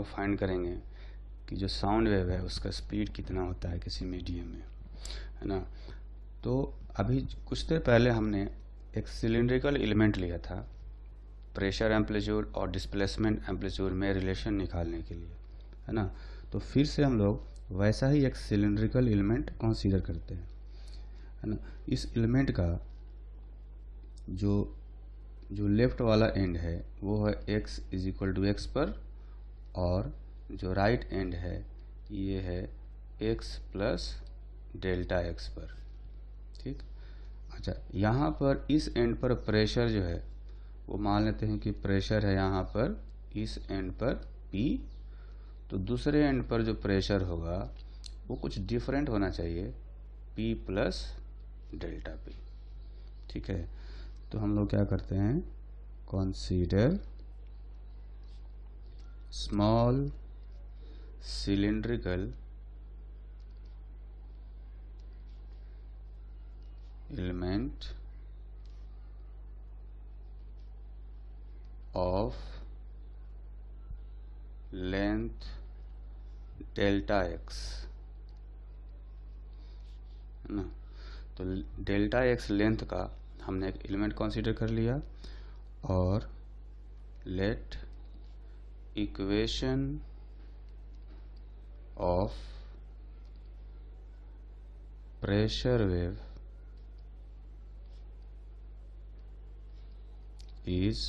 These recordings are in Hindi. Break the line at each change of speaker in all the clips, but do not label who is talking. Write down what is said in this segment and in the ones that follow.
फाइंड करेंगे कि जो साउंड वेव है उसका स्पीड कितना होता है किसी मीडियम में, है ना। तो अभी कुछ देर पहले हमने एक सिलिंड्रिकल एलिमेंट लिया था प्रेशर एम्पलीट्यूड और डिस्प्लेसमेंट एम्पलीट्यूड में रिलेशन निकालने के लिए, है ना। तो फिर से हम लोग वैसा ही एक सिलिंड्रिकल एलिमेंट कंसीडर करते हैं, है ना। इस एलिमेंट का जो लेफ्ट वाला एंड है वो है x इक्वल टू एक्स पर, और जो राइट एंड है ये है x प्लस डेल्टा x पर, ठीक। अच्छा, यहाँ पर इस एंड पर प्रेशर जो है वो मान लेते हैं कि प्रेशर है यहाँ पर इस एंड पर P, तो दूसरे एंड पर जो प्रेशर होगा वो कुछ डिफरेंट होना चाहिए, P प्लस डेल्टा P, ठीक है। तो हम लोग क्या करते हैं, consider small cylindrical element of length delta x, है ना। तो डेल्टा x लेंथ का हमने एक एलिमेंट कंसीडर कर लिया, और let equation of pressure wave is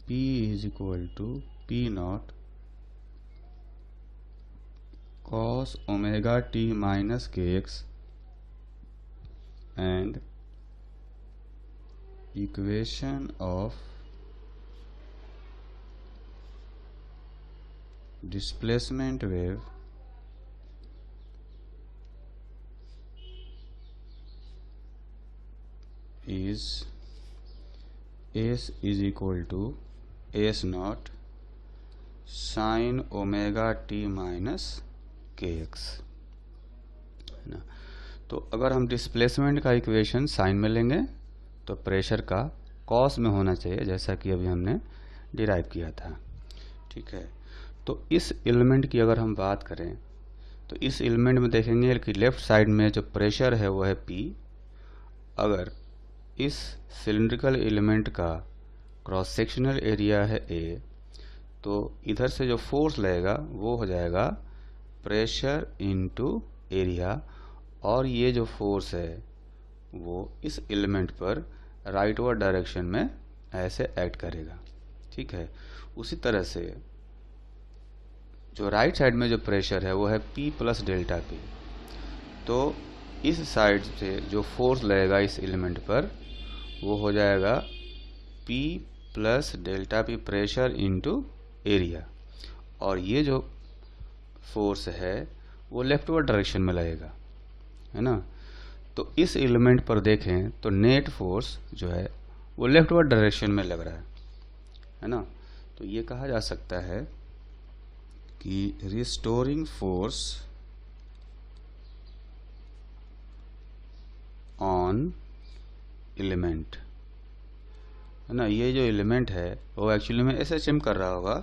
P is equal to P naught cos omega t minus kx and equation of displacement wave is S is equal to S naught sin omega t minus kx, है ना। तो अगर हम डिस्प्लेसमेंट का इक्वेशन साइन में लेंगे तो प्रेशर का कॉस में होना चाहिए, जैसा कि अभी हमने डिराइव किया था, ठीक है। तो इस एलिमेंट की अगर हम बात करें तो इस एलिमेंट में देखेंगे कि लेफ्ट साइड में जो प्रेशर है वो है P। अगर इस सिलिंड्रिकल एलिमेंट का क्रॉस सेक्शनल एरिया है A, तो इधर से जो फोर्स लगेगा वो हो जाएगा प्रेशर इनटू एरिया, और ये जो फोर्स है वो इस एलिमेंट पर राइटवर्ड डायरेक्शन में ऐसे एक्ट करेगा, ठीक है। उसी तरह से जो राइट साइड में जो प्रेशर है वो है P प्लस डेल्टा P, तो इस साइड से जो फोर्स लगेगा इस एलिमेंट पर वो हो जाएगा P plus delta P pressure into area, और ये जो फोर्स है वो लेफ्टवर्ड डायरेक्शन में लगेगा, है ना। तो इस एलिमेंट पर देखें तो नेट फोर्स जो है वो लेफ्टवर्ड डायरेक्शन में लग रहा है ना। तो ये कहा जा सकता है कि रिस्टोरिंग फोर्स ऑन एलिमेंट, है ना। ये जो एलिमेंट है वो एक्चुअली में SHM कर रहा होगा,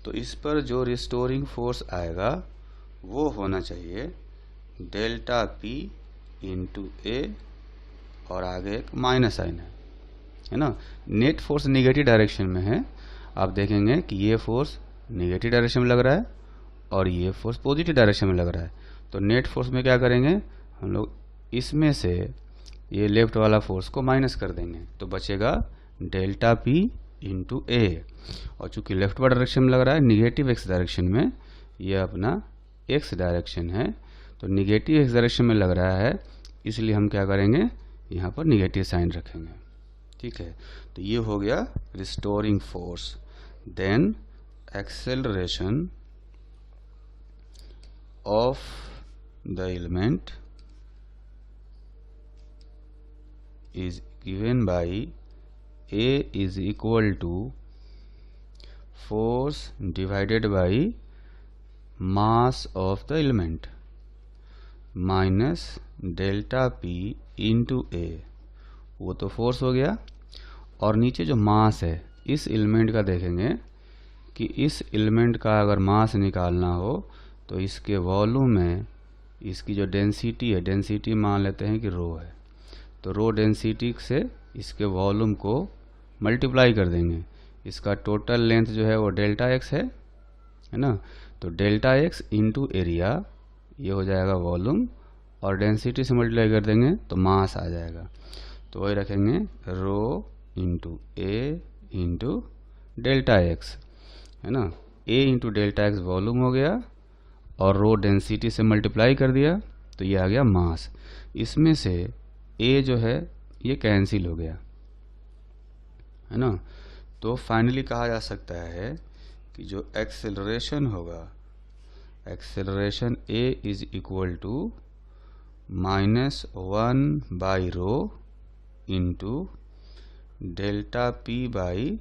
तो इस पर जो रिस्टोरिंग फोर्स आएगा वो होना चाहिए डेल्टा P इंटू A, और आगे एक माइनस साइन है ना। नेट फोर्स निगेटिव डायरेक्शन में है, आप देखेंगे कि ये फोर्स निगेटिव डायरेक्शन में लग रहा है और ये फोर्स पॉजिटिव डायरेक्शन में लग रहा है। तो नेट फोर्स में क्या करेंगे हम लोग, इसमें से ये लेफ्ट वाला फोर्स को माइनस कर देंगे, तो बचेगा डेल्टा P इंटू A, और चूंकि लेफ्ट वाला डायरेक्शन में लग रहा है निगेटिव x डायरेक्शन में, ये अपना x डायरेक्शन है, तो निगेटिव x डायरेक्शन में लग रहा है, इसलिए हम क्या करेंगे यहाँ पर निगेटिव साइन रखेंगे, ठीक है। तो ये हो गया restoring force. Then acceleration of the element is given by A is equal to force divided by mass of the element minus delta P into A, वो तो फोर्स हो गया। और नीचे जो मास है इस एलिमेंट का देखेंगे कि इस एलिमेंट का अगर मास निकालना हो तो इसके वॉल्यूम में इसकी जो डेंसिटी है, डेंसिटी मान लेते हैं कि रो है, तो रो डेंसिटी से इसके वॉल्यूम को मल्टीप्लाई कर देंगे। इसका टोटल लेंथ जो है वो डेल्टा एक्स है ना, तो डेल्टा एक्स इंटू एरिया ये हो जाएगा वॉल्यूम, और डेंसिटी से मल्टीप्लाई कर देंगे तो मास आ जाएगा। तो वही रखेंगे रो इंटू ए इंटू डेल्टा एक्स, है ना। ए इंटू डेल्टा एक्स वॉल्यूम हो गया और रो डेंसिटी से मल्टीप्लाई कर दिया तो ये आ गया मास। इसमें से ए जो है ये कैंसिल हो गया, है ना। तो फाइनली कहा जा सकता है कि जो एक्सेलरेशन होगा, acceleration a is equal to -1/रो into delta P by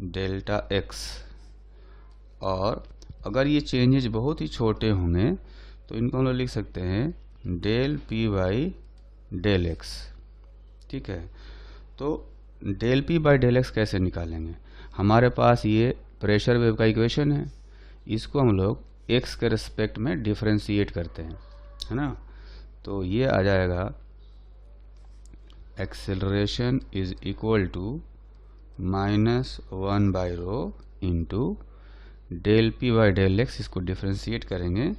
delta X. और अगर ये चेंजेज बहुत ही छोटे होंगे तो इनको हम लोग लिख सकते हैं del P by del X. ठीक है, तो del P by del X कैसे निकालेंगे? हमारे पास ये प्रेशर वेव का इक्वेशन है, इसको हम लोग एक्स के रिस्पेक्ट में डिफरेंशिएट करते हैं, है ना। तो ये आ जाएगा एक्सेलरेशन इज इक्वल टू -1/रो into del P by del X, इसको डिफरेंशिएट करेंगे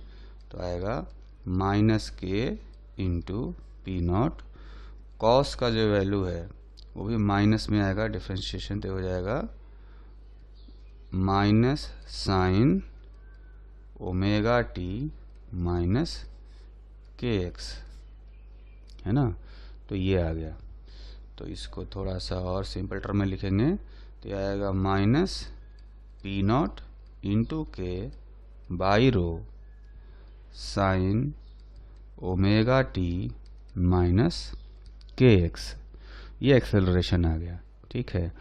तो आएगा -k into P naught. Cos का जो वैल्यू है वो भी माइनस में आएगा, डिफरेंशिएशन तो हो जाएगा -sin ओमेगा टी -kx, है ना। तो ये आ गया। तो इसको थोड़ा सा और सिंपल टर्म में लिखेंगे तो ये आएगा -p नॉट इंटू के by rho sine omega T -kx। ये एक्सेलरेशन आ गया। ठीक है,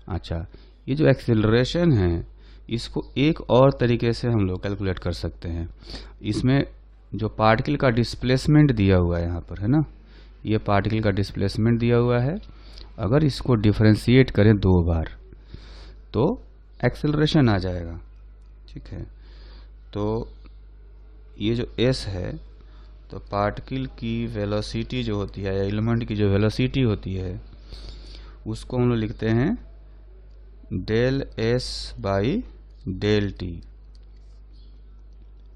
अच्छा, ये जो एक्सेलरेशन है इसको एक और तरीके से हम लोग कैलकुलेट कर सकते हैं। इसमें जो पार्टिकल का डिस्प्लेसमेंट दिया हुआ है यहाँ पर, है ना, ये पार्टिकल का डिस्प्लेसमेंट दिया हुआ है, अगर इसको डिफरेंशिएट करें 2 बार तो एक्सेलरेशन आ जाएगा। ठीक है, तो ये जो s है, तो पार्टिकल की वेलोसिटी जो होती है या एलिमेंट की जो वेलोसिटी होती है उसको हम लोग लिखते हैं del s by del T.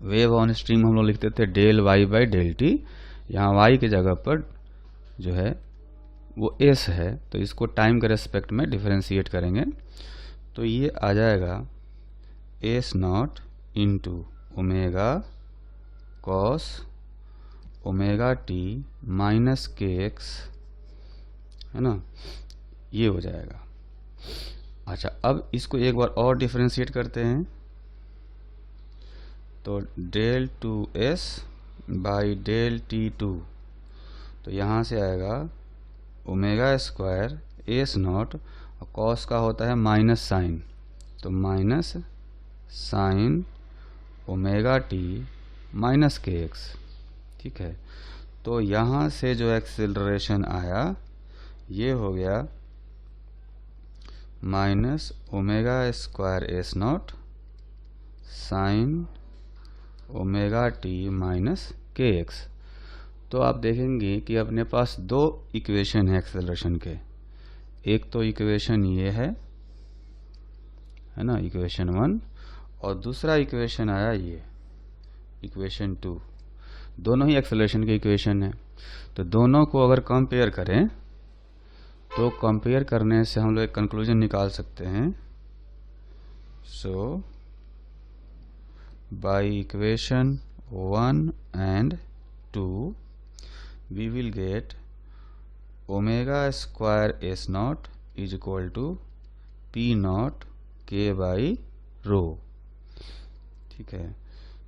Wave on string हम लोग लिखते थे del y by del T, यहाँ y की जगह पर जो है वो s है, तो इसको टाइम के रेस्पेक्ट में डिफरेंशिएट करेंगे तो ये आ जाएगा s not into omega cos omega T -kx, है ना, ये हो जाएगा। अच्छा, अब इसको एक बार और डिफरेंशिएट करते हैं तो del 2s by del t2, तो यहाँ से आएगा ओमेगा स्क्वायर एस नॉट, और कॉस का होता है माइनस साइन, तो minus sine omega T -kx। ठीक है, तो यहाँ से जो एक्सेलरेशन आया ये हो गया -omega square S not sine omega T -kx। तो आप देखेंगे कि अपने पास 2 इक्वेशन है एक्सेलरेशन के। एक तो इक्वेशन ये है ना, इक्वेशन 1, और दूसरा इक्वेशन आया ये इक्वेशन 2। दोनों ही एक्सेलरेशन के इक्वेशन है, तो दोनों को अगर कंपेयर करें तो कंपेयर करने से हम लोग एक कंक्लूजन निकाल सकते हैं। सो by equation 1 and 2 we will get omega square s naught is equal to p naught k by rho। ठीक है,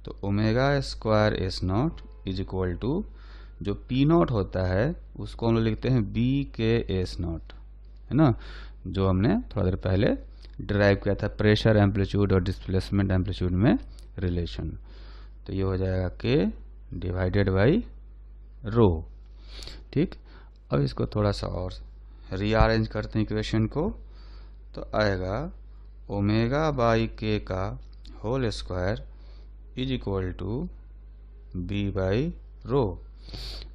तो omega square S naught is equal to जो पी नॉट होता है उसको हम लोग लिखते हैं बी के एस नॉट, है ना, जो हमने थोड़ा देर पहले डिराइव किया था प्रेशर एम्पलीट्यूड और डिस्प्लेसमेंट एम्पलीट्यूड में रिलेशन। तो ये हो जाएगा के डिवाइडेड बाई रो। ठीक, अब इसको थोड़ा सा और रीअरेंज करते हैं इक्वेशन को, तो आएगा ओमेगा बाई के का whole square is equal to B by rho,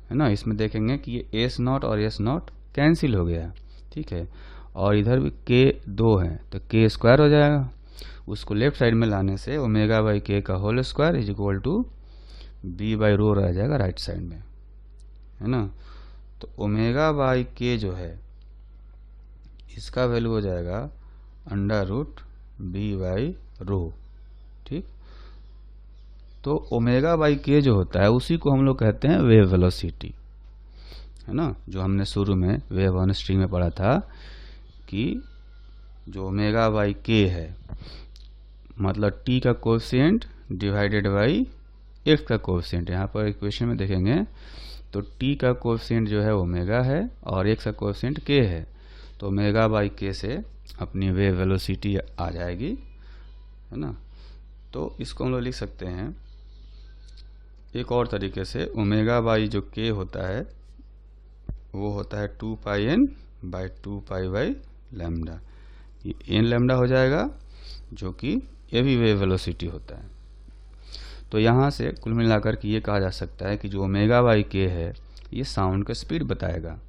है ना। इसमें देखेंगे कि ये एस नॉट और एस नॉट कैंसिल हो गया, ठीक है। और इधर भी के 2 है तो के स्क्वायर हो जाएगा, उसको लेफ्ट साइड में लाने से ओमेगा बाई के का whole square is equal to B by rho रह जाएगा राइट साइड में, है ना। तो ओमेगा बाई के जो है इसका वैल्यू हो जाएगा under root B by rho, ठीक। तो ओमेगा बाई के जो होता है उसी को हम लोग कहते हैं वेव वेलोसिटी, है ना। जो हमने शुरू में वेव ऑन स्ट्रिंग में पढ़ा था कि जो ओमेगा बाई के है मतलब टी का कोएफिशिएंट डिवाइडेड बाई एक्स का कोएफिशिएंट। यहाँ पर इक्वेशन में देखेंगे तो टी का कोएफिशिएंट जो है ओमेगा है और एक्स का कोएफिशिएंट के है, तो ओमेगा बाई के से अपनी वेव वेलोसिटी आ जाएगी, है ना। तो इसको हम लोग लिख सकते हैं एक और तरीके से, ओमेगा बाई जो के होता है वो होता है 2 pi n by 2 pi by lambda, ये एन लैम्डा हो जाएगा जो कि ये भी वेव वेलोसिटी होता है। तो यहाँ से कुल मिलाकर के ये कहा जा सकता है कि जो ओमेगा बाई के है ये साउंड का स्पीड बताएगा।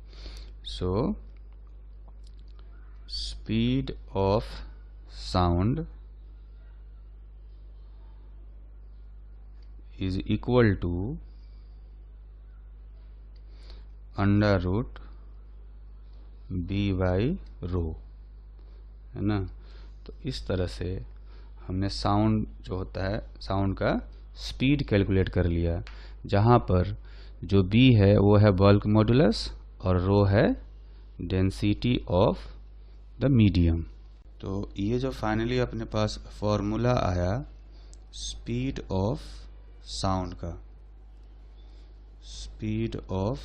So speed of sound is equal to under root B by rho, है ना। तो इस तरह से हमने साउंड जो होता है साउंड का स्पीड कैलकुलेट कर लिया, जहाँ पर जो बी है वो है बल्क मॉडुलस और रो है डेंसिटी ऑफ द मीडियम। तो ये जो फाइनली अपने पास फॉर्मूला आया स्पीड ऑफ साउंड का, speed of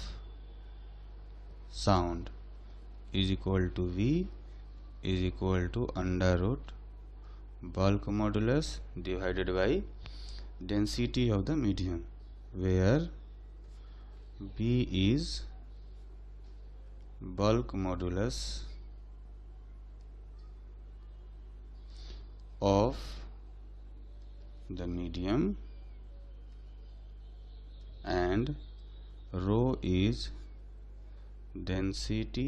sound is equal to V is equal to under root bulk modulus divided by density of the medium, where B is bulk modulus of the medium and rho is density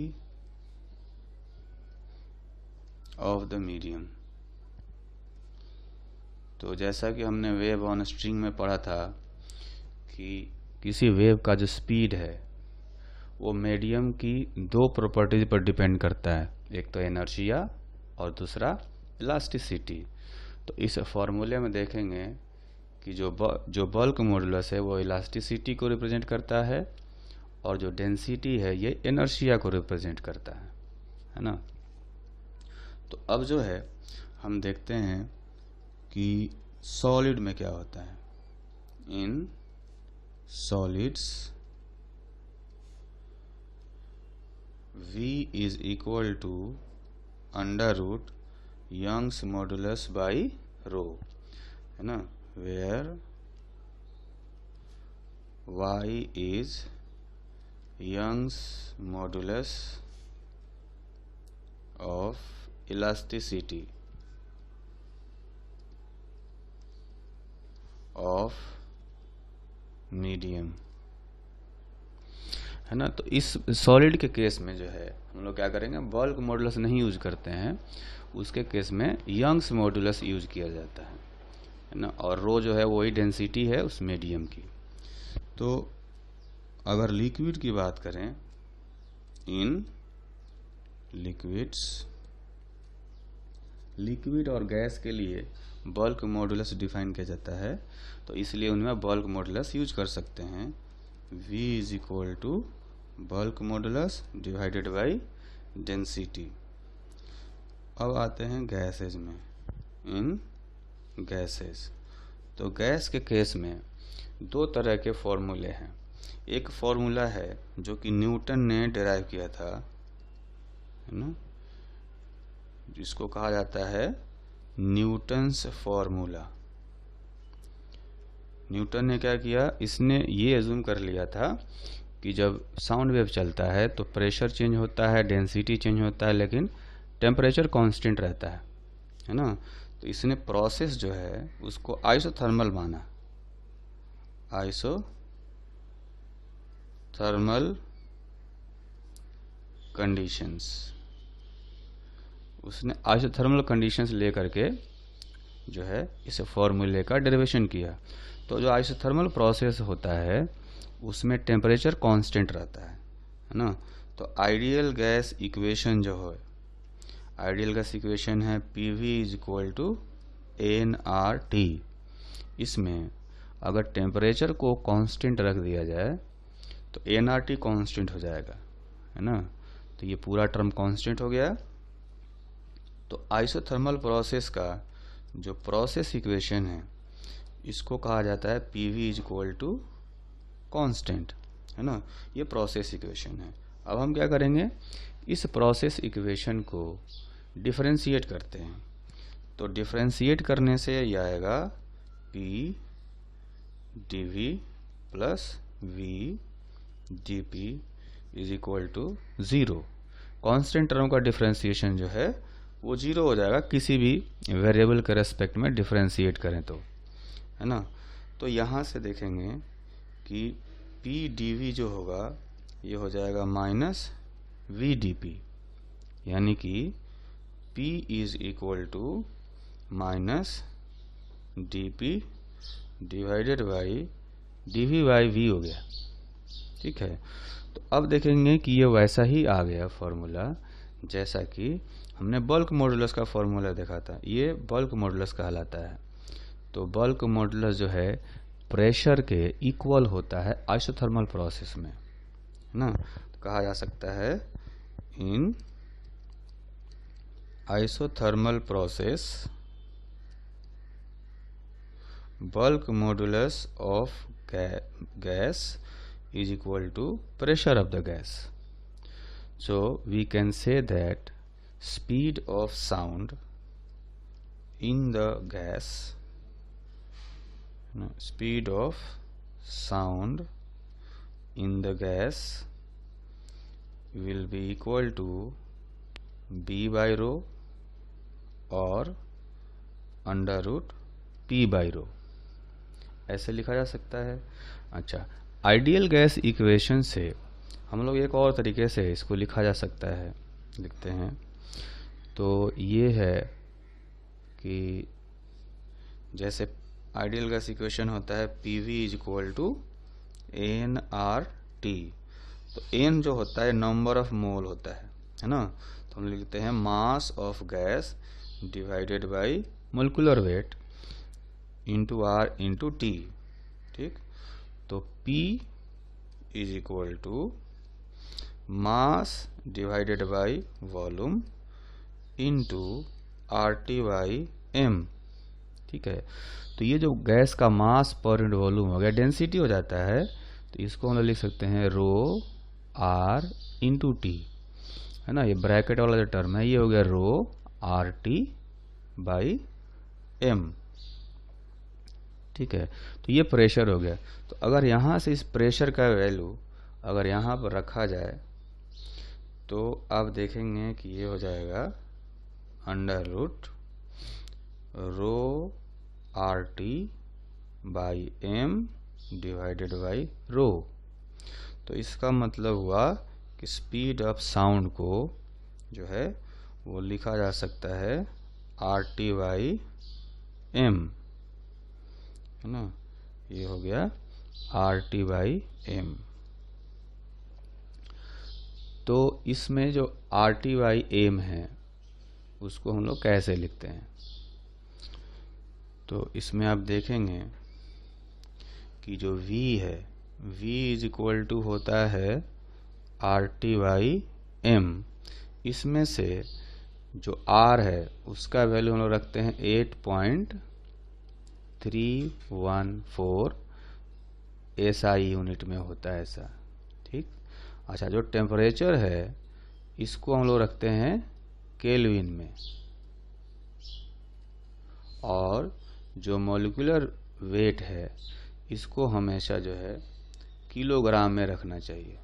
of the medium। तो जैसा कि हमने वेव ऑन स्ट्रिंग में पढ़ा था कि किसी वेव का जो स्पीड है वो मीडियम की दो प्रॉपर्टीज पर डिपेंड करता है, एक तो इनर्शिया और दूसरा इलास्टिसिटी। तो इस फॉर्मूले में देखेंगे कि जो बल्क मॉडुलस है वो इलास्टिसिटी को रिप्रेजेंट करता है और जो डेंसिटी है ये इनर्शिया को रिप्रेजेंट करता है ना। तो अब जो है हम देखते हैं कि सॉलिड में क्या होता है। In solids V is equal to under root Young's modulus by rho, है ना, where Y is Young's modulus of elasticity of medium, है ना। तो इस सॉलिड के केस में जो है हम लोग क्या करेंगे, बल्क मॉडुलस नहीं यूज करते हैं, उसके केस में यंग्स मॉडुलस यूज किया जाता है ना। और रो जो है वही डेंसिटी है उस मीडियम की। तो अगर लिक्विड की बात करें, इन लिक्विड्स, लिक्विड और गैस के लिए बल्क मॉडुलस डिफाइन किया जाता है, तो इसलिए उनमें बल्क मॉडुलस यूज कर सकते हैं। V is equal to bulk modulus divided by density. अब आते हैं गैसेज में, इन गैसेज। तो गैस के केस में दो तरह के फॉर्मूले हैं। एक फॉर्मूला है जो कि न्यूटन ने डिराइव किया था, है ना, जिसको कहा जाता है न्यूटन्स फॉर्मूला। न्यूटन ने क्या किया, इसने ये एज्यूम कर लिया था कि जब साउंड वेव चलता है तो प्रेशर चेंज होता है, डेंसिटी चेंज होता है, लेकिन टेम्परेचर कांस्टेंट रहता है है ना। तो इसने प्रोसेस जो है उसको आइसोथर्मल माना, आइसोथर्मल कंडीशंस, उसने आइसोथर्मल कंडीशंस ले करके जो है इस फॉर्मूले का डेरिवेशन किया। तो जो आइसोथर्मल प्रोसेस होता है उसमें टेम्परेचर कांस्टेंट रहता है ना। तो आइडियल गैस इक्वेशन जो है, आइडियल गैस इक्वेशन है PV is equal to nRT। इसमें अगर टेम्परेचर को कांस्टेंट रख दिया जाए तो nRT कांस्टेंट हो जाएगा, है ना। तो ये पूरा टर्म कांस्टेंट हो गया। तो आइसोथर्मल प्रोसेस का जो प्रोसेस इक्वेशन है इसको कहा जाता है PV is equal to constant, है ना। ये प्रोसेस इक्वेशन है। अब हम क्या करेंगे, इस प्रोसेस इक्वेशन को डिफरेंशिएट करते हैं। तो डिफरेंशिएट करने से ये आएगा P dV plus V dP is equal to 0। Constant term का डिफरेंशिएशन जो है वो 0 हो जाएगा किसी भी वेरिएबल के रेस्पेक्ट में डिफरेंशिएट करें तो, है ना। तो यहाँ से देखेंगे कि P dV जो होगा ये हो जाएगा माइनस V dP, यानी कि P is equal to minus dP divided by dV by V हो गया, ठीक है। तो अब देखेंगे कि ये वैसा ही आ गया फॉर्मूला जैसा कि हमने बल्क मॉडुलस का फॉर्मूला देखा था। ये बल्क मॉडुलस कहलाता है। तो बल्क मॉडुलस जो है प्रेशर के इक्वल होता है आइसोथर्मल प्रोसेस में, है ना। तो कहा जा सकता है in isothermal process bulk modulus of gas is equal to pressure of the gas. So we can say that speed of sound in the gas, speed of sound in the gas will be equal to B by rho or under root P by rho, ऐसे लिखा जा सकता है। अच्छा, आइडियल गैस इक्वेशन से हम लोग एक और तरीके से इसको लिखा जा सकता है, लिखते हैं। तो ये है कि जैसे आइडियल गैस इक्वेशन होता है PV is equal to nRT। तो n जो होता है नंबर ऑफ मोल होता है ना। तो हम लिखते हैं mass of gas divided by molecular weight into R into T, ठीक। तो P is equal to mass divided by volume into RT by M, ठीक है। तो ये जो गैस का मास पर यूनिट वॉल्यूम हो गया, डेंसिटी हो जाता है। तो इसको हम लोग लिख सकते हैं रो R इंटू T, है ना। ये ब्रैकेट वाला जो टर्म है ये हो गया रो RT बाई M, ठीक है। तो ये प्रेशर हो गया। तो अगर यहाँ से इस प्रेशर का वैल्यू अगर यहाँ पर रखा जाए तो आप देखेंगे कि ये हो जाएगा under root rho RT by M divided by rho. तो इसका मतलब हुआ कि स्पीड ऑफ साउंड को जो है वो लिखा जा सकता है RT बाई M, है ना। ये हो गया RT बाई M। तो इसमें जो RT बाई M है उसको हम लोग कैसे लिखते हैं, तो इसमें आप देखेंगे कि जो V है V इज इक्वल टू होता है RT बाई M। इसमें से जो R है उसका वैल्यू हम लोग रखते हैं 8.314 SI यूनिट में होता है ऐसा, ठीक। अच्छा, जो टेम्परेचर है इसको हम लोग रखते हैं केल्विन में, और जो मॉलिक्यूलर वेट है इसको हमेशा जो है किलोग्राम में रखना चाहिए,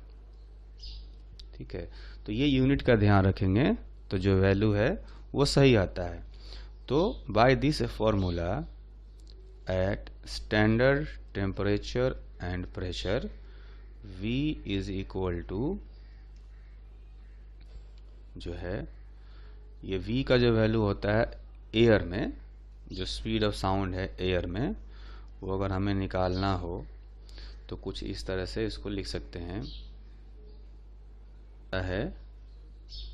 ठीक है। तो ये यूनिट का ध्यान रखेंगे तो जो वैल्यू है वो सही आता है। तो by this formula at standard temperature and pressure V is equal to जो है ये V का जो वैल्यू होता है एयर में, जो स्पीड ऑफ साउंड है एयर में, वो अगर हमें निकालना हो तो कुछ इस तरह से इसको लिख सकते हैं, है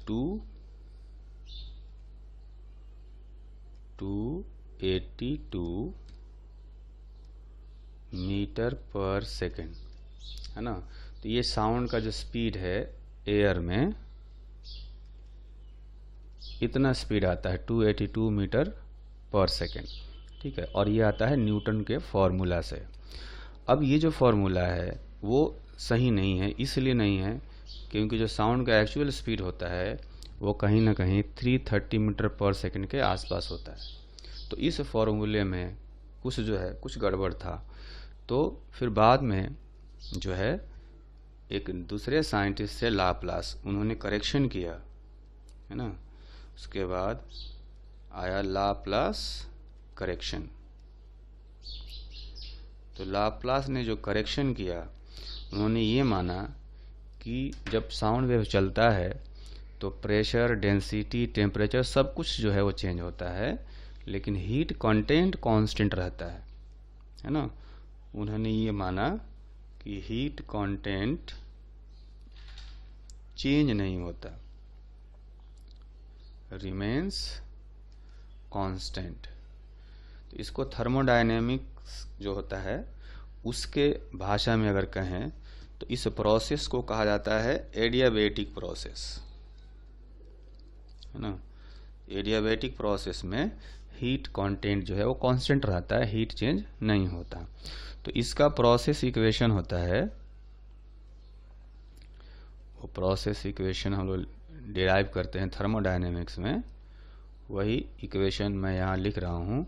282 मीटर पर सेकेंड, है ना। तो ये साउंड का जो स्पीड है एयर में, इतना स्पीड आता है 282 मीटर पर सेकेंड, ठीक है। और ये आता है न्यूटन के फॉर्मूला से। अब ये जो फॉर्मूला है वो सही नहीं है, इसलिए नहीं है क्योंकि जो साउंड का एक्चुअल स्पीड होता है वो कहीं ना कहीं 330 मीटर पर सेकेंड के आसपास होता है। तो इस फॉर्मूले में कुछ गड़बड़ था। तो फिर बाद में जो है एक दूसरे साइंटिस्ट से लाप्लास, उन्होंने करेक्शन किया, है ना। उसके बाद आया लाप्लास करेक्शन। तो लाप्लास ने जो करेक्शन किया, उन्होंने ये माना कि जब साउंड वेव चलता है तो प्रेशर, डेंसिटी, टेम्परेचर सब कुछ जो है वो चेंज होता है, लेकिन हीट कंटेंट कांस्टेंट रहता है ना। उन्होंने ये माना कि हीट कंटेंट चेंज नहीं होता, रिमेन्स कांस्टेंट। तो इसको थर्मोडायनेमिक्स जो होता है उसके भाषा में अगर कहें तो इस प्रोसेस को कहा जाता है एडियाबैटिक प्रोसेस, है ना। एडियाबैटिक प्रोसेस में हीट कंटेंट जो है वो कांस्टेंट रहता है, हीट चेंज नहीं होता। तो इसका प्रोसेस इक्वेशन होता है, वो प्रोसेस इक्वेशन हम लोग डिराइव करते हैं थर्मोडायनेमिक्स में, वही इक्वेशन मैं यहाँ लिख रहा हूँ,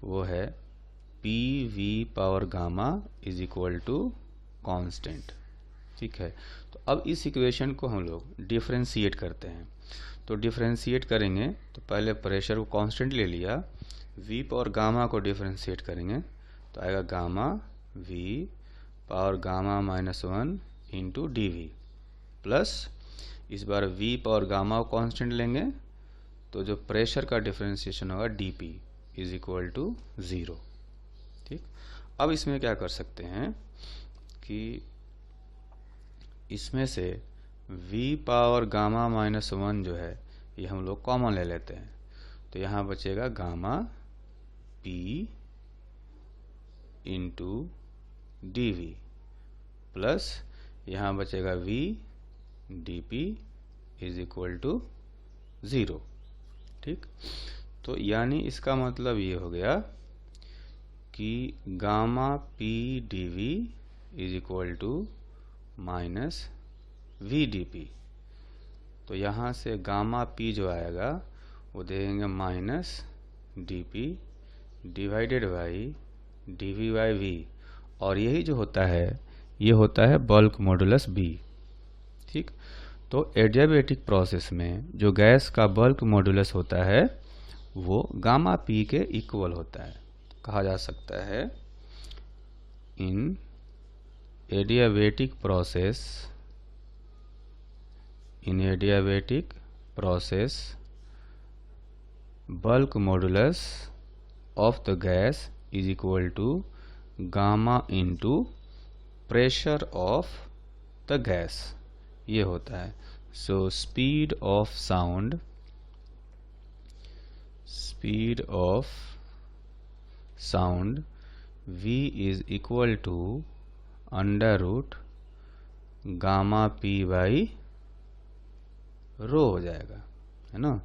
वो है PV power gamma is equal to constant, ठीक है। तो अब इस इक्वेशन को हम लोग डिफरेंशिएट करते हैं। तो डिफरेंशिएट करेंगे तो पहले प्रेशर को कांस्टेंट ले लिया, V पावर गामा को डिफरेंशिएट करेंगे तो आएगा gamma V power gamma -1 into DV plus इस बार V पावर गामा को कांस्टेंट लेंगे तो जो प्रेशर का डिफरेंशिएशन होगा DP इज इक्वल टू 0, ठीक। अब इसमें क्या कर सकते हैं कि इसमें से V पावर गामा -1 जो है ये हम लोग कॉमन ले लेते हैं, तो यहाँ बचेगा gamma P into DV plus यहाँ बचेगा V DP is equal to 0, ठीक। तो यानी इसका मतलब ये हो गया कि gamma P DV is equal to minus VDP। तो यहाँ से गामा P जो आएगा वो देंगे minus DP divided by DV by V, और यही जो होता है ये होता है बल्क मॉडुलस B, ठीक। तो एडियाबैटिक प्रोसेस में जो गैस का बल्क मॉडुलस होता है वो गामा P के इक्वल होता है। कहा जा सकता है in adiabatic process bulk modulus of the gas is equal to gamma into pressure of the gas, ये होता है। So speed of sound V is equal to under root gamma P by rho हो जाएगा, है ना।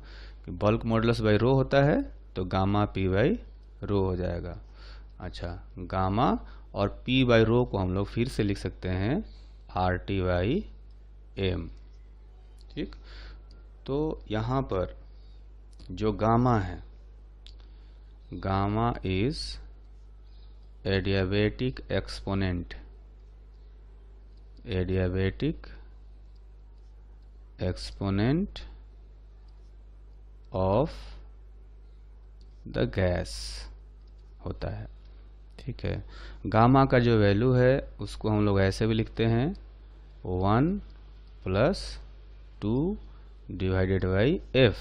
बल्क मॉडुलस बाई रो होता है तो गामा P बाई रो हो जाएगा। अच्छा, गामा और P बाई रो को हम लोग फिर से लिख सकते हैं RT बाई M, ठीक। तो यहाँ पर जो गामा है, gamma is adiabatic exponent of the gas होता है। ठीक है, गामा का जो वैल्यू है उसको हम लोग ऐसे भी लिखते हैं 1 + 2 divided by F,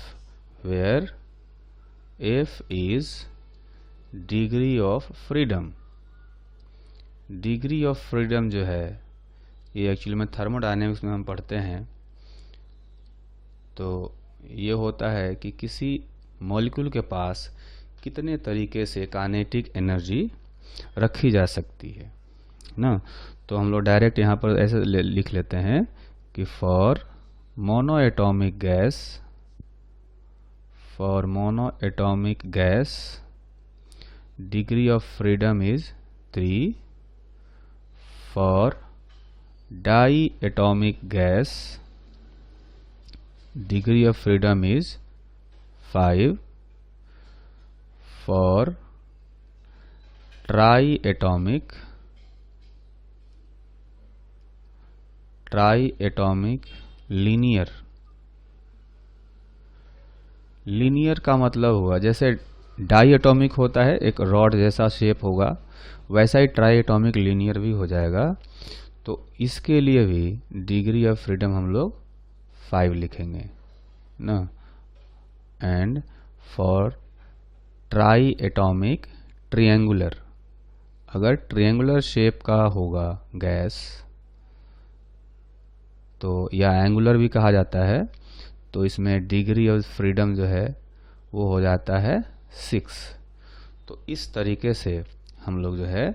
where F is degree of freedom. Degree of freedom जो है ये एक्चुअली में थर्मोडायनेमिक्स में हम पढ़ते हैं। तो ये होता है कि किसी मॉलिक्यूल के पास कितने तरीके से काइनेटिक एनर्जी रखी जा सकती है ना। तो हम लोग डायरेक्ट यहाँ पर ऐसे लिख लेते हैं कि for monoatomic gas degree of freedom is 3, for diatomic gas degree of freedom is 5, for triatomic linear का मतलब हुआ जैसे डाई एटॉमिक होता है एक रॉड जैसा शेप होगा, वैसा ही ट्राई एटॉमिक लीनियर भी हो जाएगा। तो इसके लिए भी डिग्री ऑफ फ्रीडम हम लोग 5 लिखेंगे ना। And for try atomic triangular, अगर ट्रायंगुलर शेप का होगा गैस तो या एंगुलर भी कहा जाता है, तो इसमें डिग्री ऑफ फ्रीडम जो है वो हो जाता है 6। तो इस तरीके से हम लोग जो है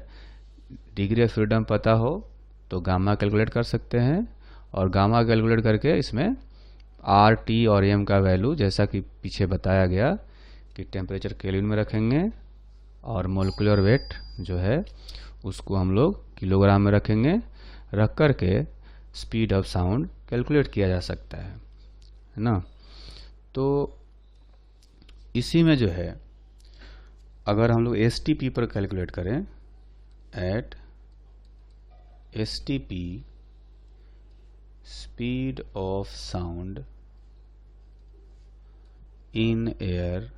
डिग्री ऑफ फ्रीडम पता हो तो गामा कैलकुलेट कर सकते हैं, और गामा कैलकुलेट करके इसमें आर टी और एम का वैल्यू जैसा कि पीछे बताया गया कि टेम्परेचर केल्विन में रखेंगे और मोलिकुलर वेट जो है उसको हम लोग किलोग्राम में रखेंगे, रख कर के स्पीड ऑफ साउंड कैलकुलेट किया जा सकता है ना। तो इसी में जो है अगर हम लोग एसटीपी पर कैलकुलेट करें, at STP speed of sound in air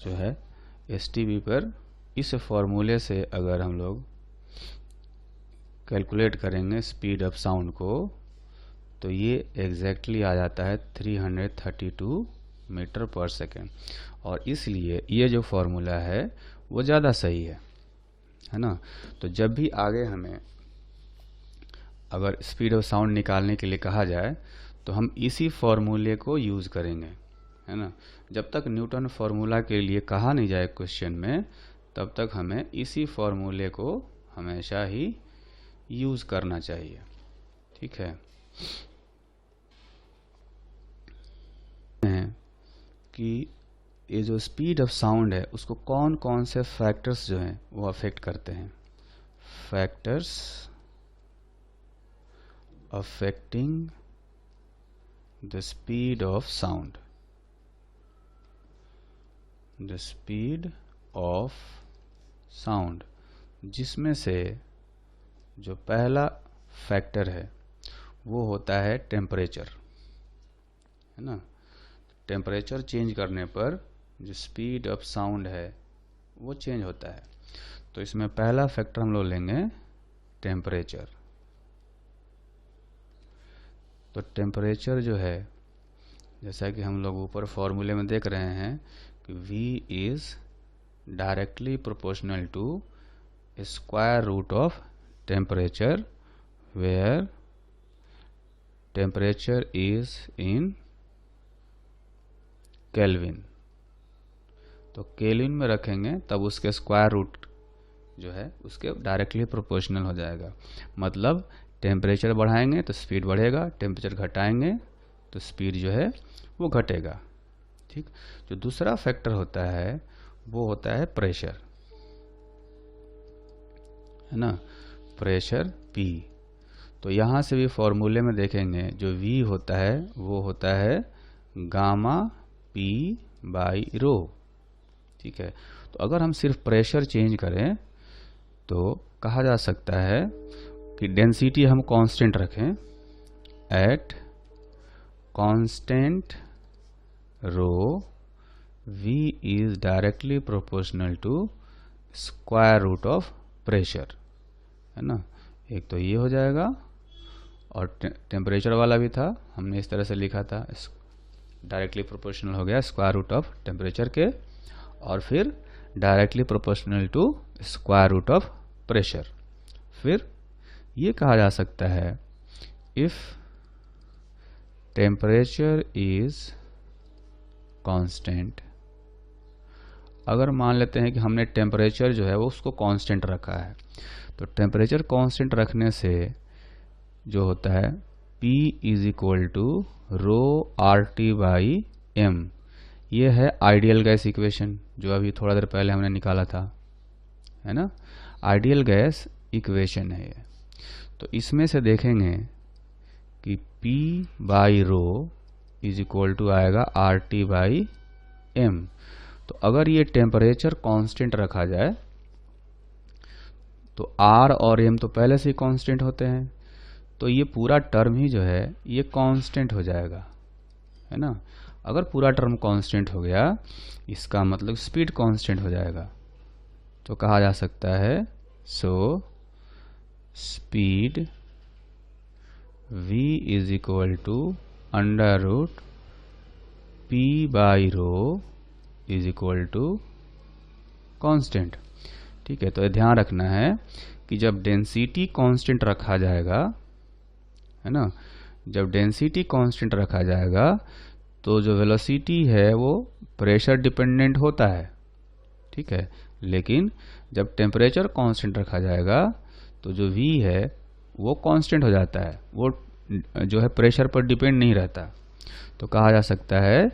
जो है एसटीपी पर इस फॉर्मूले से अगर हम लोग कैलकुलेट करेंगे स्पीड ऑफ साउंड को तो ये एग्जैक्टली आ जाता है 332 मीटर पर सेकेंड। और इसलिए ये जो फॉर्मूला है वो ज़्यादा सही है ना। तो जब भी आगे हमें अगर स्पीड ऑफ साउंड निकालने के लिए कहा जाए तो हम इसी फॉर्मूले को यूज़ करेंगे, है ना। जब तक न्यूटन फॉर्मूला के लिए कहा नहीं जाए क्वेश्चन में तब तक हमें इसी फॉर्मूले को हमेशा ही यूज़ करना चाहिए। ठीक है, कि ये जो स्पीड ऑफ साउंड है उसको कौन कौन से फैक्टर्स जो हैं वो अफेक्ट करते हैं। Factors affecting the speed of sound, the speed of sound, जिसमें से जो पहला फैक्टर है वो होता है टेम्परेचर, है ना। टेम्परेचर चेंज करने पर जो स्पीड ऑफ साउंड है वो चेंज होता है। तो इसमें पहला फैक्टर हम लोग लेंगे टेम्परेचर। तो टेम्परेचर जो है जैसा कि हम लोग ऊपर फॉर्मूले में देख रहे हैं कि V is directly proportional to square root of temperature, where temperature is in Kelvin. तो केल्विन में रखेंगे तब उसके स्क्वायर रूट जो है उसके डायरेक्टली प्रोपोर्शनल हो जाएगा। मतलब टेम्परेचर बढ़ाएंगे तो स्पीड बढ़ेगा, टेम्परेचर घटाएंगे तो स्पीड जो है वो घटेगा। ठीक, जो दूसरा फैक्टर होता है वो होता है प्रेशर, है ना, प्रेशर P। तो यहाँ से भी फॉर्मूले में देखेंगे जो V होता है वो होता है गामा P बाई रो। ठीक है, तो अगर हम सिर्फ प्रेशर चेंज करें तो कहा जा सकता है कि डेंसिटी हम कांस्टेंट रखें, at constant rho V is directly proportional to square root of pressure, है ना। एक तो ये हो जाएगा, और टेम्परेचर वाला भी था, हमने इस तरह से लिखा था, डायरेक्टली प्रोपोर्शनल हो गया स्क्वायर रूट ऑफ टेम्परेचर के, और फिर directly proportional to square root of pressure. फिर ये कहा जा सकता है इफ टेम्परेचर इज कांस्टेंट, अगर मान लेते हैं कि हमने टेम्परेचर जो है वो उसको कांस्टेंट रखा है, तो टेम्परेचर कांस्टेंट रखने से जो होता है P is equal to rho R T by M, ये है आइडियल गैस इक्वेशन जो अभी थोड़ा देर पहले हमने निकाला था, है ना। आइडियल गैस इक्वेशन है ये। तो इसमें से देखेंगे कि P by rho is equal to आएगा आर टी बाई एम। तो अगर ये टेम्परेचर कांस्टेंट रखा जाए तो R और M तो पहले से ही कांस्टेंट होते हैं, तो ये पूरा टर्म ही जो है ये कांस्टेंट हो जाएगा, है ना। अगर पूरा टर्म कांस्टेंट हो गया, इसका मतलब स्पीड कांस्टेंट हो जाएगा। तो कहा जा सकता है so speed V is equal to under root P by rho is equal to constant. ठीक है, तो ये ध्यान रखना है कि जब डेंसिटी कांस्टेंट रखा जाएगा, है ना, जब डेंसिटी कांस्टेंट रखा जाएगा तो जो वेलोसिटी है वो प्रेशर डिपेंडेंट होता है, ठीक है। लेकिन जब टेम्परेचर कांस्टेंट रखा जाएगा तो जो V है वो कांस्टेंट हो जाता है, वो जो है प्रेशर पर डिपेंड नहीं रहता। तो कहा जा सकता है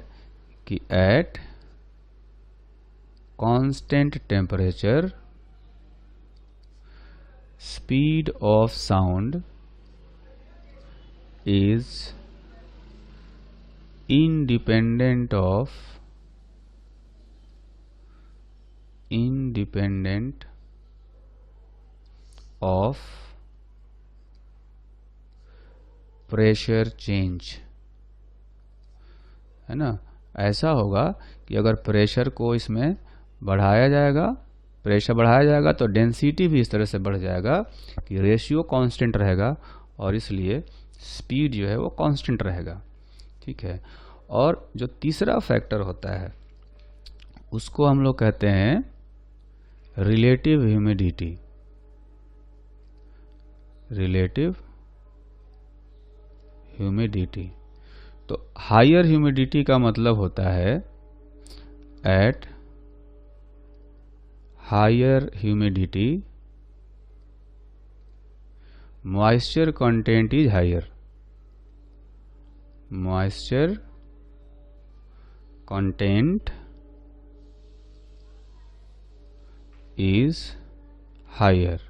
कि at constant temperature speed of sound is independent of pressure change, है ना। ऐसा होगा कि अगर प्रेशर को इसमें बढ़ाया जाएगा, प्रेशर बढ़ाया जाएगा तो डेंसिटी भी इस तरह से बढ़ जाएगा कि रेशियो कांस्टेंट रहेगा, और इसलिए स्पीड जो है वो कांस्टेंट रहेगा, ठीक है। और जो तीसरा फैक्टर होता है उसको हम लोग कहते हैं रिलेटिव ह्यूमिडिटी। रिलेटिव ह्यूमिडिटी, तो हायर ह्यूमिडिटी का मतलब होता है at higher humidity moisture content is higher. Moisture content is higher.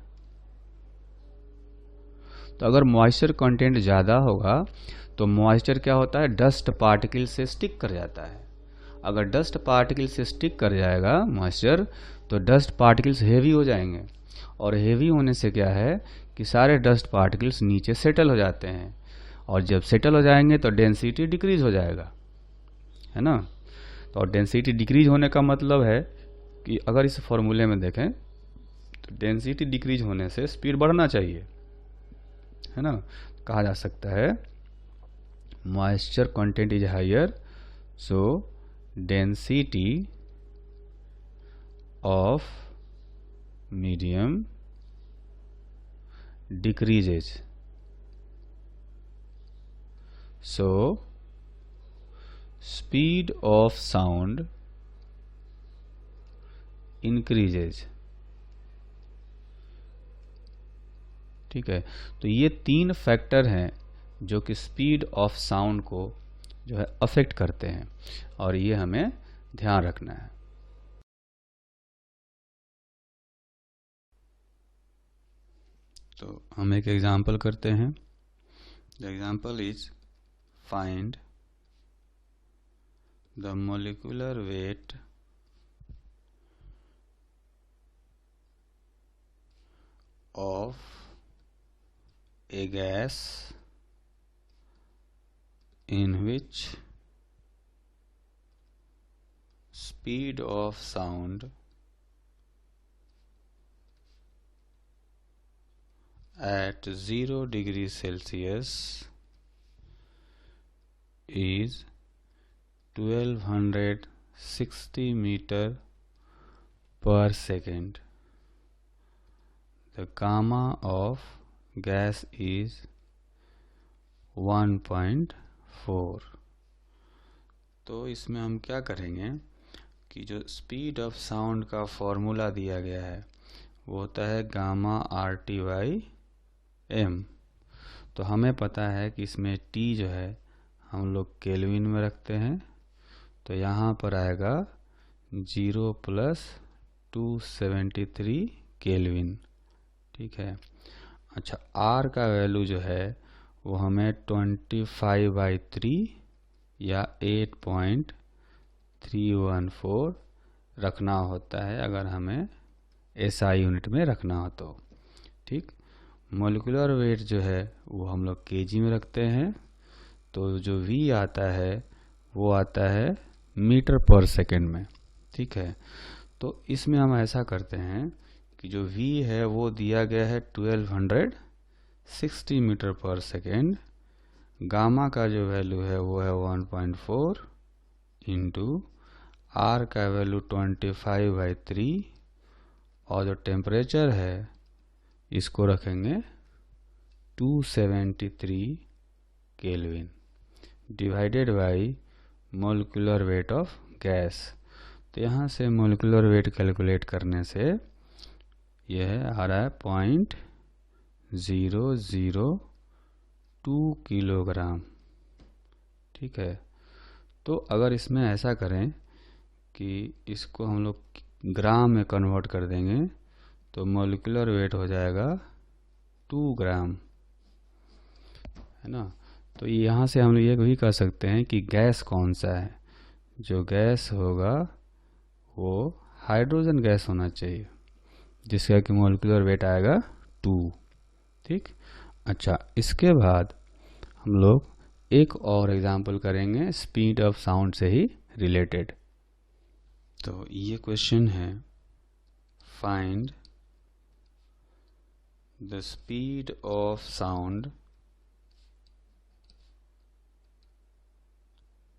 तो अगर मॉइस्चर कंटेंट ज़्यादा होगा तो मॉइस्चर क्या होता है, डस्ट पार्टिकल से स्टिक कर जाता है। अगर डस्ट पार्टिकल से स्टिक कर जाएगा मॉइस्चर तो डस्ट पार्टिकल्स हेवी हो जाएंगे, और हेवी होने से क्या है कि सारे डस्ट पार्टिकल्स नीचे सेटल हो जाते हैं, और जब सेटल हो जाएंगे तो डेंसिटी डिक्रीज हो जाएगा, है ना। तो डेंसिटी डिक्रीज होने का मतलब है कि अगर इस फॉर्मूले में देखें तो डेंसिटी डिक्रीज होने से स्पीड बढ़ना चाहिए, है ना। कहा जा सकता है moisture content is higher, so density of medium decreases, so speed of sound increases। ठीक है, तो ये तीन फैक्टर हैं जो कि स्पीड ऑफ साउंड को जो है अफेक्ट करते हैं, और ये हमें ध्यान रखना है। तो हम एक एग्जाम्पल करते हैं। The example is find the molecular weight of A gas in which speed of sound at 0 degrees Celsius is 1260 meter per second. The gamma of gas is 1.4. तो इसमें हम क्या करेंगे कि जो स्पीड ऑफ साउंड का फॉर्मूला दिया गया है वो होता है gamma R T by M. तो हमें पता है कि इसमें टी जो है हम लोग केल्विन में रखते हैं, तो यहाँ पर आएगा 0 + 273 केल्विन। ठीक है। अच्छा, आर का वैल्यू जो है वो हमें 25/3 या 8.314 रखना होता है अगर हमें एसआई यूनिट में रखना हो तो। ठीक। मोलिकुलर वेट जो है वो हम लोग केजी में रखते हैं, तो जो वी आता है वो आता है मीटर पर सेकेंड में। ठीक है। तो इसमें हम ऐसा करते हैं कि जो v है वो दिया गया है 1260 मीटर पर सेकेंड, गामा का जो वैल्यू है वो है 1.4 इंटू आर का वैल्यू 25/3 और जो टेम्परेचर है इसको रखेंगे 273 kelvin divided by molecular weight of gas. तो यहाँ से मोलिकुलर वेट कैलकुलेट करने से यह आ रहा है 0.002 किलोग्राम। ठीक है। तो अगर इसमें ऐसा करें कि इसको हम लोग ग्राम में कन्वर्ट कर देंगे तो मोलिकुलर वेट हो जाएगा 2 ग्राम, है ना। तो यहाँ से हम लोग ये भी कह सकते हैं कि गैस कौन सा है। जो गैस होगा वो हाइड्रोजन गैस होना चाहिए जिसका कि मोलिकुलर वेट आएगा 2। ठीक। अच्छा, इसके बाद हम लोग एक और एग्जांपल करेंगे स्पीड ऑफ साउंड से ही रिलेटेड। तो ये क्वेश्चन है, find the speed of sound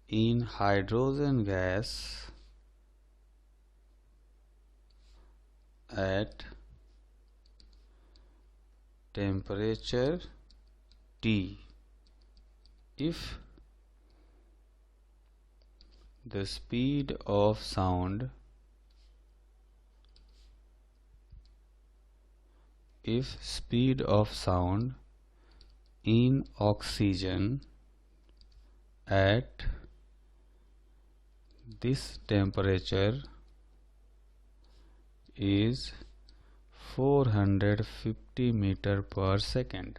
in hydrogen gas at temperature T if the speed of sound in oxygen at this temperature is 450 metre पर सेकेंड।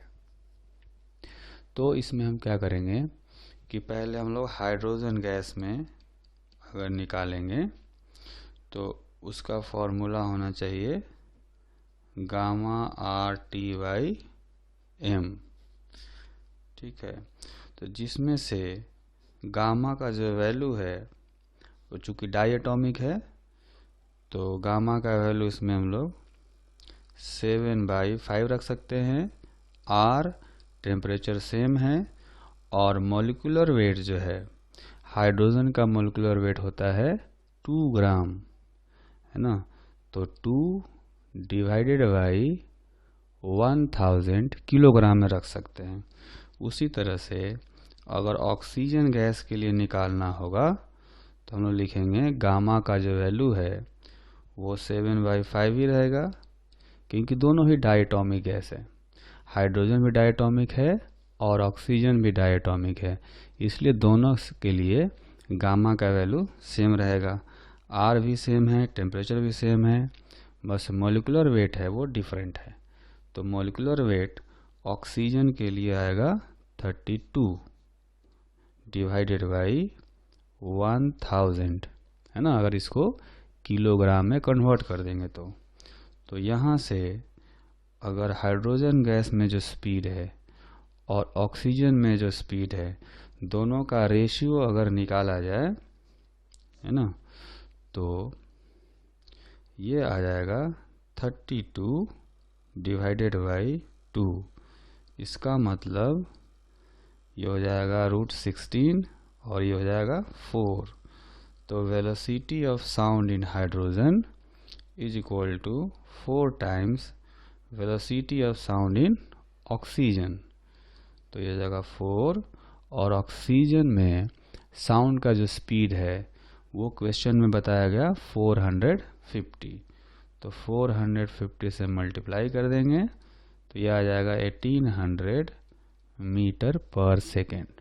तो इसमें हम क्या करेंगे कि पहले हम लोग हाइड्रोजन गैस में अगर निकालेंगे तो उसका फॉर्मूला होना चाहिए gamma R T by M. ठीक है। तो जिसमें से गामा का जो वैल्यू है वो चूँकि डायटोमिक है तो गामा का वैल्यू इसमें हम लोग 7/5 रख सकते हैं। आर टेम्परेचर सेम है और मोलिकुलर वेट जो है हाइड्रोजन का मोलिकुलर वेट होता है 2 ग्राम, है ना। तो 2 डिवाइडेड बाई 1000 किलोग्राम में रख सकते हैं। उसी तरह से अगर ऑक्सीजन गैस के लिए निकालना होगा तो हम लोग लिखेंगे गामा का जो वैल्यू है वो 7/5 ही रहेगा, क्योंकि दोनों ही डायटोमिक गैस है। हाइड्रोजन भी डायटोमिक है और ऑक्सीजन भी डायटोमिक है, इसलिए दोनों के लिए गामा का वैल्यू सेम रहेगा। आर भी सेम है, टेम्परेचर भी सेम है, बस मोलिकुलर वेट है वो डिफरेंट है। तो मोलिकुलर वेट ऑक्सीजन के लिए आएगा 32 डिवाइडेड बाई 1000, है ना। अगर इसको किलोग्राम में कन्वर्ट कर देंगे तो यहाँ से अगर हाइड्रोजन गैस में जो स्पीड है और ऑक्सीजन में जो स्पीड है दोनों का रेशियो अगर निकाला जाए, है ना, तो ये आ जाएगा 32 डिवाइडेड बाई 2। इसका मतलब ये हो जाएगा √16 और ये हो जाएगा 4। तो velocity of sound in hydrogen is equal to 4 times velocity of sound in oxygen. तो ये जगह 4, और ऑक्सीजन में साउंड का जो स्पीड है वो क्वेश्चन में बताया गया 450। तो 450 से मल्टीप्लाई कर देंगे तो ये आ जाएगा 1800 मीटर पर सेकेंड।